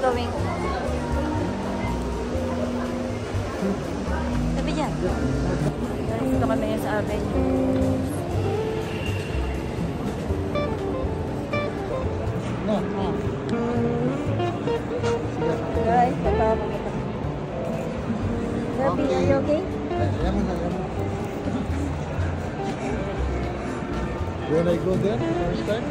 going? Sabi dyan. Dito kami ngayon sa Avenue. No. Guys, tatapos kita. Sabi, are you okay? When I go there first time?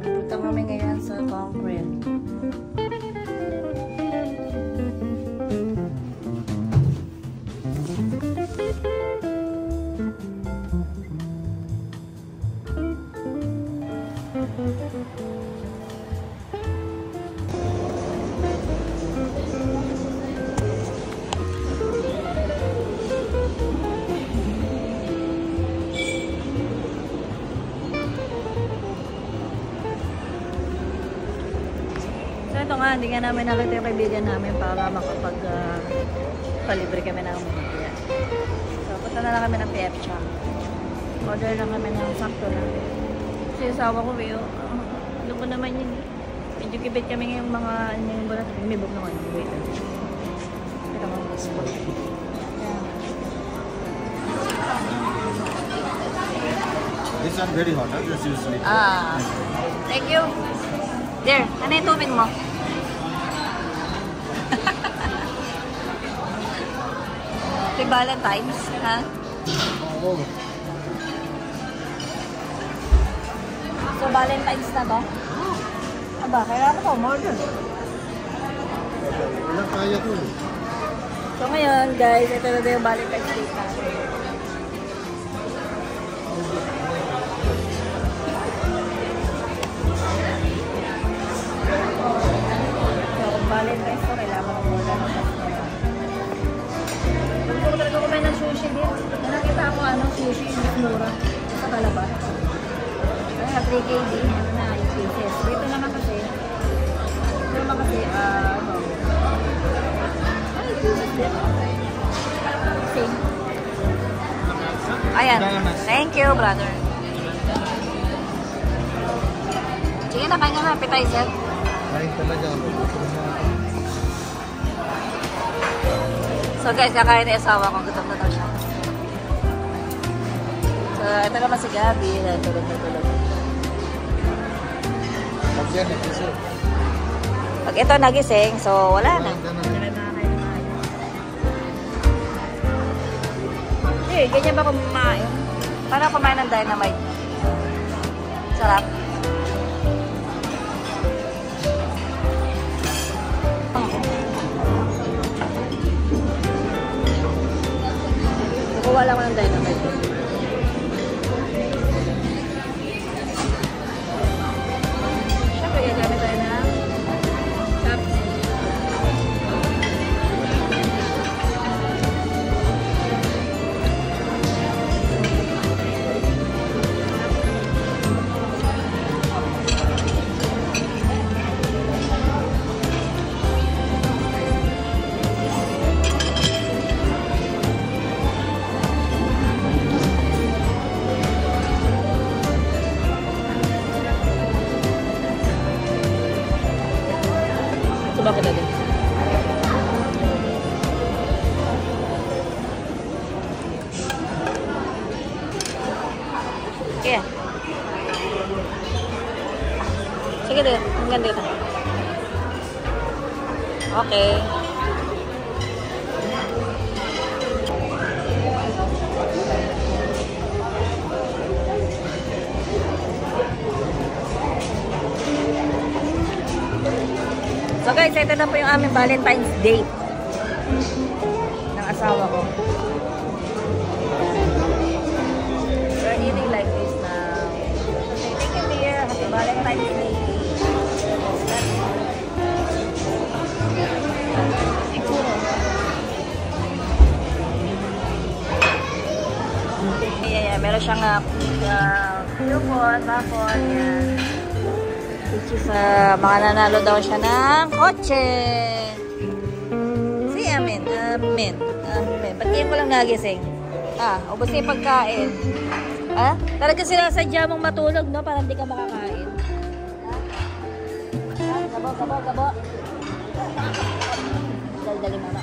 Punta kami ngayon sa concrete. Ito nga, hindi nga namin nakita yung kaibigan namin para makapag palibre kami ng mga. So, punta na lang kami ng PF Shop. Order lang kami ng sakto na. Kasi yung asawa ko, ano ko naman yun. Medyo kibit kami ngayong mga, yung bulat, may book na kayo. Wait. Ito mo, spot. This one very hot, huh? Just usually. Thank you. There, ano yung tubig mo? Happy Valentine's, ha? Oh. So, Valentine's na ba? Aba, kailangan ko more dun. Ilang kaya ko. So, ngayon, guys, ito na yung Valentine's Day natin. Valentine's ko, kailangan ko muna ng customer. Gusto ko talaga kumain ng sushi din. Nakita ako sushi, mas mura. Sa Calaba. Kaya 3KD, ano na, yung pieces. Dito naman kasi, ay, pieces din. Same. Ayan. Thank you, brother. Sige na, kain ka na, appetizer. Kain talaga ako. So guys, kakain na yung asawa ko. Gutom na daw siya. So, ito naman si Gabi. Tulog na tulog. Pag ito nagising, so wala na. Eh, ganyan ba kumain? Parang kumain ng Dynamite. Sarap. Wala ko ng Dynamite. Siyempre, gagamit tayo ng cups. Ito bakit natin? Kaya. Sige dito. Hanggang dito. Okay. So guys, ito na po yung aming Valentine's Day ng asawa ko. We're eating like this now. Okay, thank you dear. Happy Valentine's Day. Yeah, meron siyang coupon, bapon, yan. Which is, mga nanalo daw siya ng kotse. Si Amin. Ba't kayo ko lang nagising? Ubos na yung pagkain. Talaga sinasadya mong matulog, no? Para hindi ka makakain. Gabo. Dali, mama.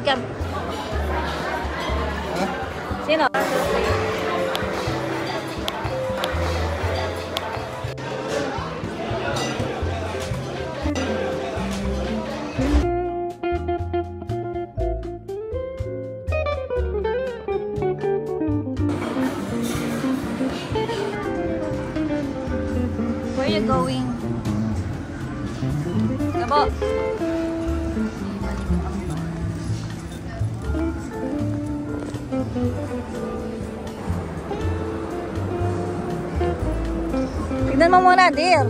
Come. Sino? Where are you going? Gabo. Tignan mo muna, dear.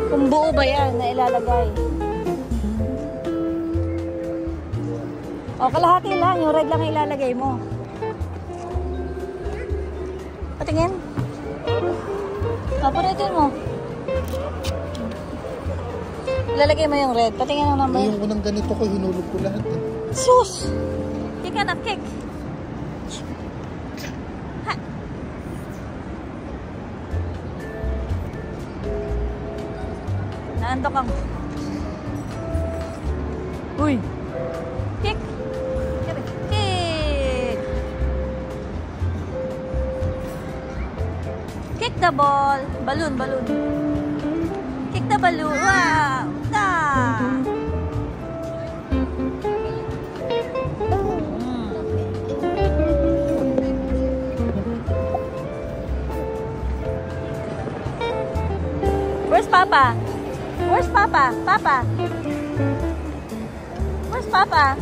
Kung buo ba yan na ilalagay. Kalahati lang. Yung red lang ilalagay mo. Patingin. Puritin mo. Ilalagay mo yung red. Patingin ang number. Yung unang ganito ko, hinulog ko lahat. Sus! Hindi ka na-kick. Naandok ang... Uy! Kick! Kick! Kick the ball! Balloon! Kick the balloon! Wow! Where's Papa? Where's Papa? Where's Papa?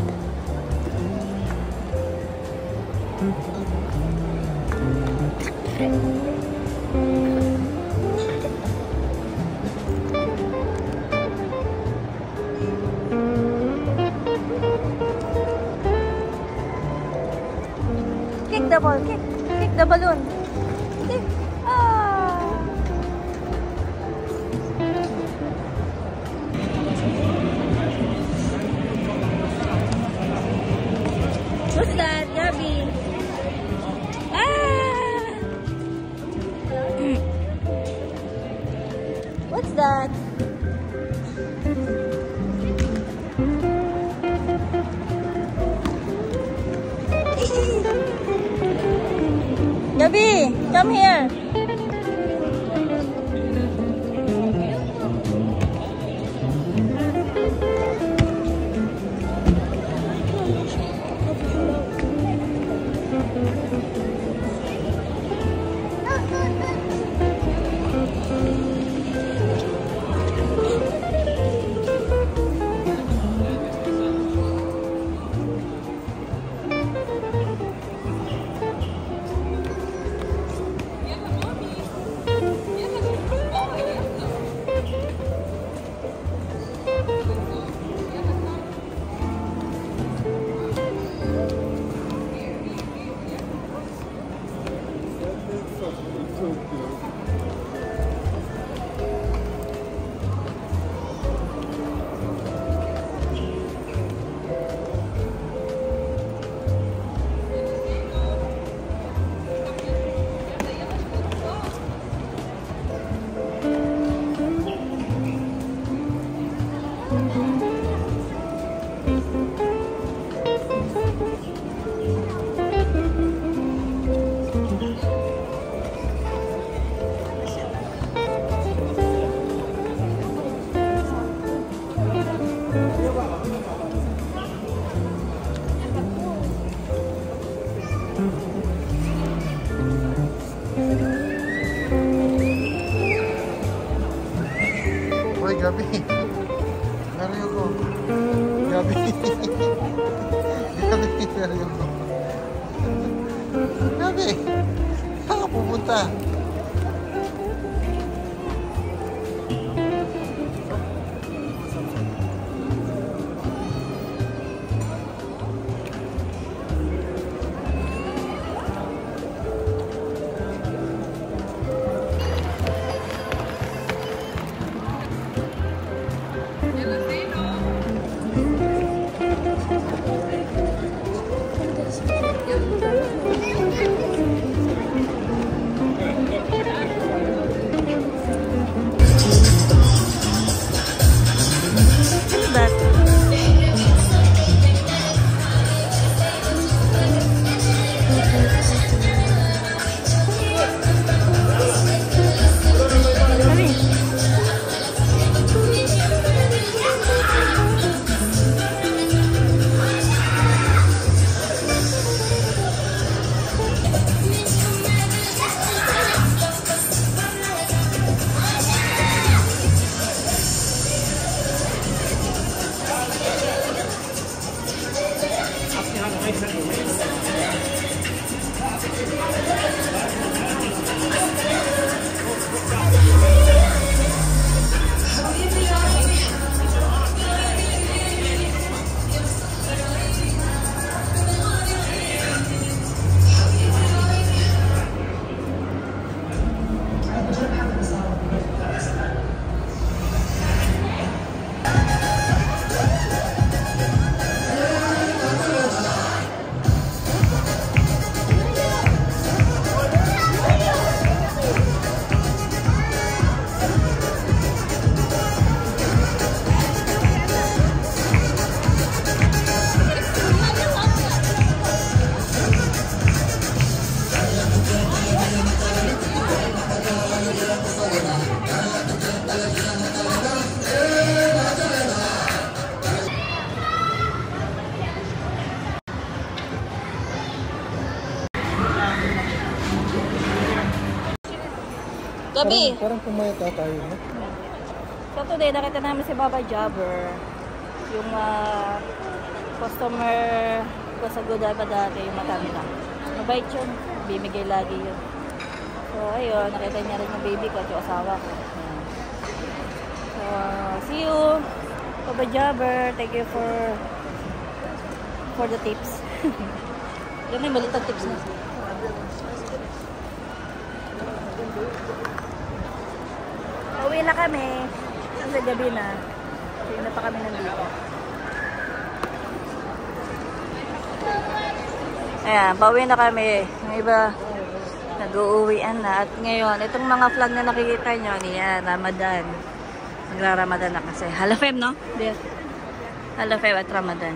Kick the ball, kick the balloon. Kick. What's that, Gabby? What's that? Gabby, come here. Gabi. Nariyo ko. Gabi. Gabi, nariyo ko. Gabi. Saan ka pupunta? Gabi. Parang pumayat tayo, no? So today, nakita namin si Baba Jobber. Yung customer ko sa Godiva dati, yung matamila. Mabait yun. Bimigay lagi yun. So ayun, nakita niya rin yung baby ko at yung asawa ko. Ayan. So, see you, Baba Jobber. Thank you for the tips. Yan may malitang tips na. Uwi na kami. Kasi gabi na. Hindi na pa kami nandito. Ayan, pauwi na kami. Yung iba, nag-uuwian na. At ngayon, itong mga flag na nakikita nyo, yan, Ramadan. Nagra-Ramadan na kasi. Halafem, no? Yes. Halafem at Ramadan.